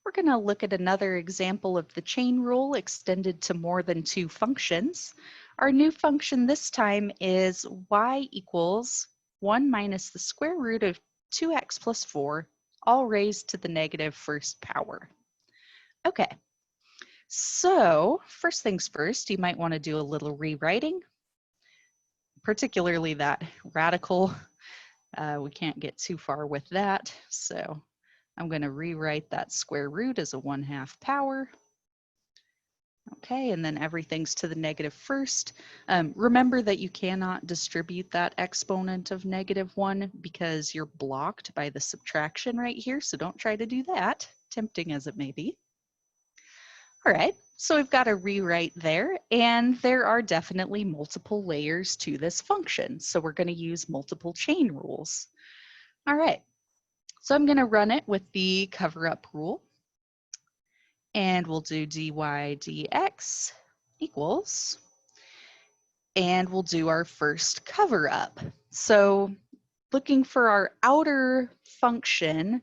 We're going to look at another example of the chain rule extended to more than two functions. Our new function this time is y equals 1 minus the square root of 2x plus 4, all raised to the negative first power. Okay, so first things first, you might want to do a little rewriting, particularly that radical. We can't get too far with that, so I'm going to rewrite that square root as a 1/2 power. Okay, and then everything's to the negative first. Remember that you cannot distribute that exponent of -1 because you're blocked by the subtraction right here, so don't try to do that, tempting as it may be. All right, so we've got a rewrite there, and there are definitely multiple layers to this function, so we're going to use multiple chain rules. All right, so I'm going to run it with the cover-up rule. And we'll do dy dx equals, and we'll do our first cover up. So looking for our outer function,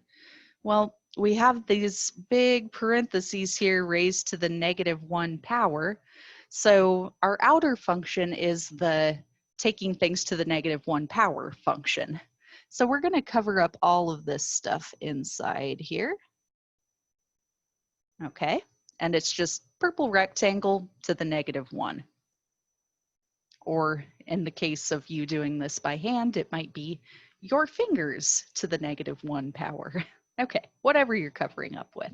well, we have these big parentheses here raised to the -1 power. So our outer function is the taking things to the -1 power function. So we're going to cover up all of this stuff inside here. Okay, and it's just purple rectangle to the -1. Or in the case of you doing this by hand, it might be your fingers to the -1 power. Okay, whatever you're covering up with.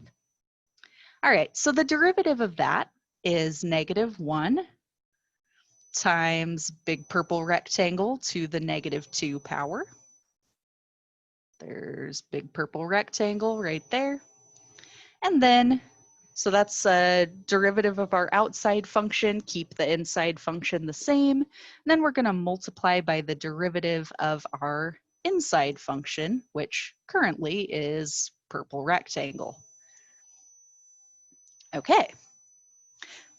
All right, so the derivative of that is -1 times big purple rectangle to the -2 power. There's big purple rectangle right there. And then so that's a derivative of our outside function, keep the inside function the same. And then we're going to multiply by the derivative of our inside function, which currently is purple rectangle. Okay,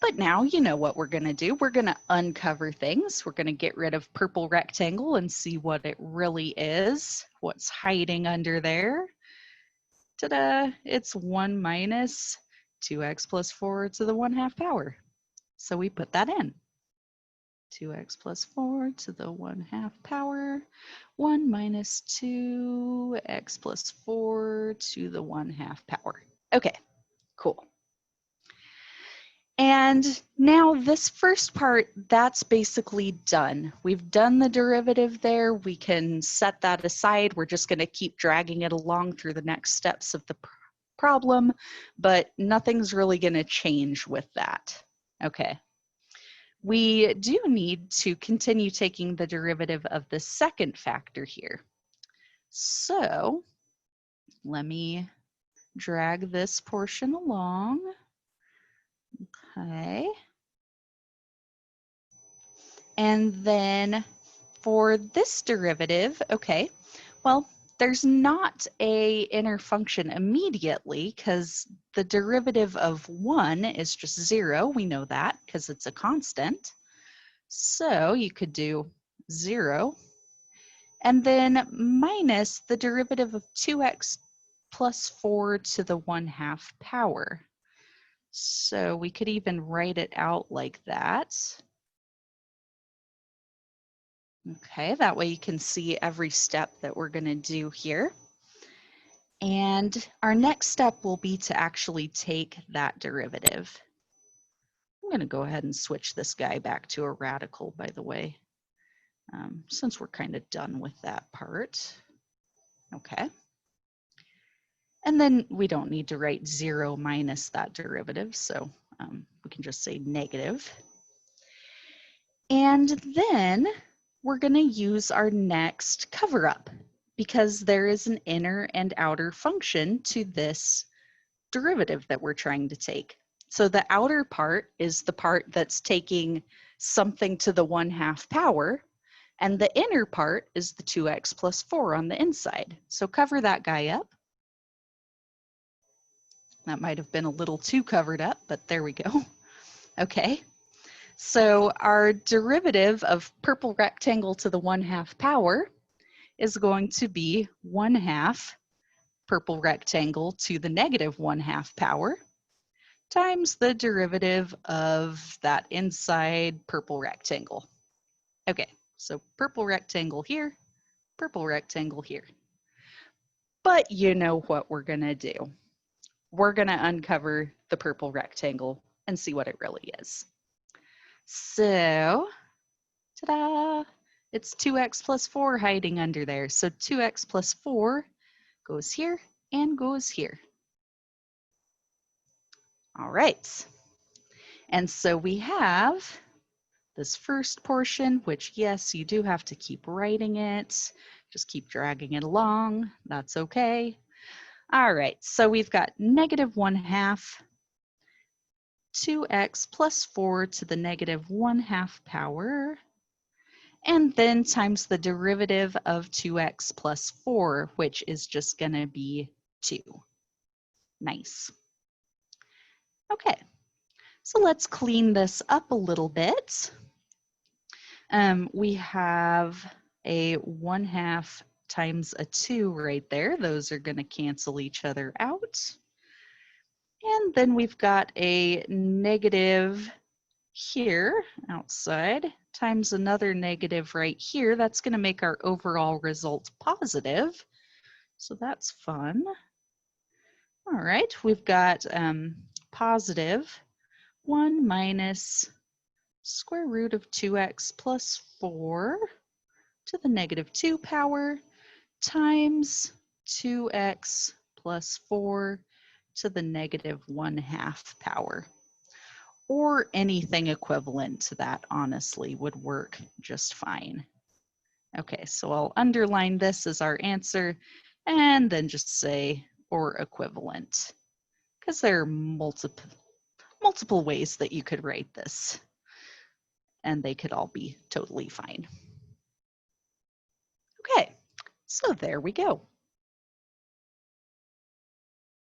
but now you know what we're going to do. We're going to uncover things. We're going to get rid of purple rectangle and see what it really is, what's hiding under there. Ta-da, it's 1 minus 2x plus 4 to the 1/2 power. So we put that in. 2x plus 4 to the 1/2 power, 1 minus 2x plus 4 to the 1/2 power. Okay, cool. And now this first part, that's basically done. We've done the derivative there. We can set that aside. We're just going to keep dragging it along through the next steps of the problem, but nothing's really going to change with that. Okay. We do need to continue taking the derivative of the second factor here. So let me drag this portion along. Okay. And then for this derivative, okay, well, there's not a inner function immediately because the derivative of 1 is just 0. We know that because it's a constant. So you could do 0 and then minus the derivative of 2x plus 4 to the 1/2 power. So we could even write it out like that. Okay, that way you can see every step that we're going to do here. And our next step will be to actually take that derivative. I'm going to go ahead and switch this guy back to a radical, by the way, since we're kind of done with that part. Okay. And then we don't need to write 0 minus that derivative, so we can just say negative. And then we're going to use our next cover-up because there is an inner and outer function to this derivative that we're trying to take. So the outer part is the part that's taking something to the 1/2 power, and the inner part is the 2x plus 4 on the inside. So cover that guy up. That might have been a little too covered up, but there we go. Okay. So our derivative of purple rectangle to the 1/2 power is going to be 1/2 purple rectangle to the negative 1/2 power times the derivative of that inside purple rectangle. Okay, so purple rectangle here, purple rectangle here. But you know what we're gonna do. We're gonna uncover the purple rectangle and see what it really is. So, ta-da! It's 2x plus 4 hiding under there. So 2x plus 4 goes here and goes here. All right. And so we have this first portion, which yes, you do have to keep writing it. Just keep dragging it along. That's okay. All right, so we've got negative 1/2 2x plus 4 to the negative 1/2 power, and then times the derivative of 2x plus 4, which is just going to be 2. Nice. Okay, so let's clean this up a little bit. We have a 1/2 times a 2 right there. Those are going to cancel each other out. And then we've got a negative here outside times another negative right here. That's going to make our overall result positive. So that's fun. All right, we've got positive 1 minus square root of 2x plus 4 to the negative 2 power times 2x plus 4 to the negative 1/2 power. Or anything equivalent to that, honestly, would work just fine. Okay, so I'll underline this as our answer and then just say or equivalent, because there are multiple ways that you could write this, and they could all be totally fine. Okay, so there we go.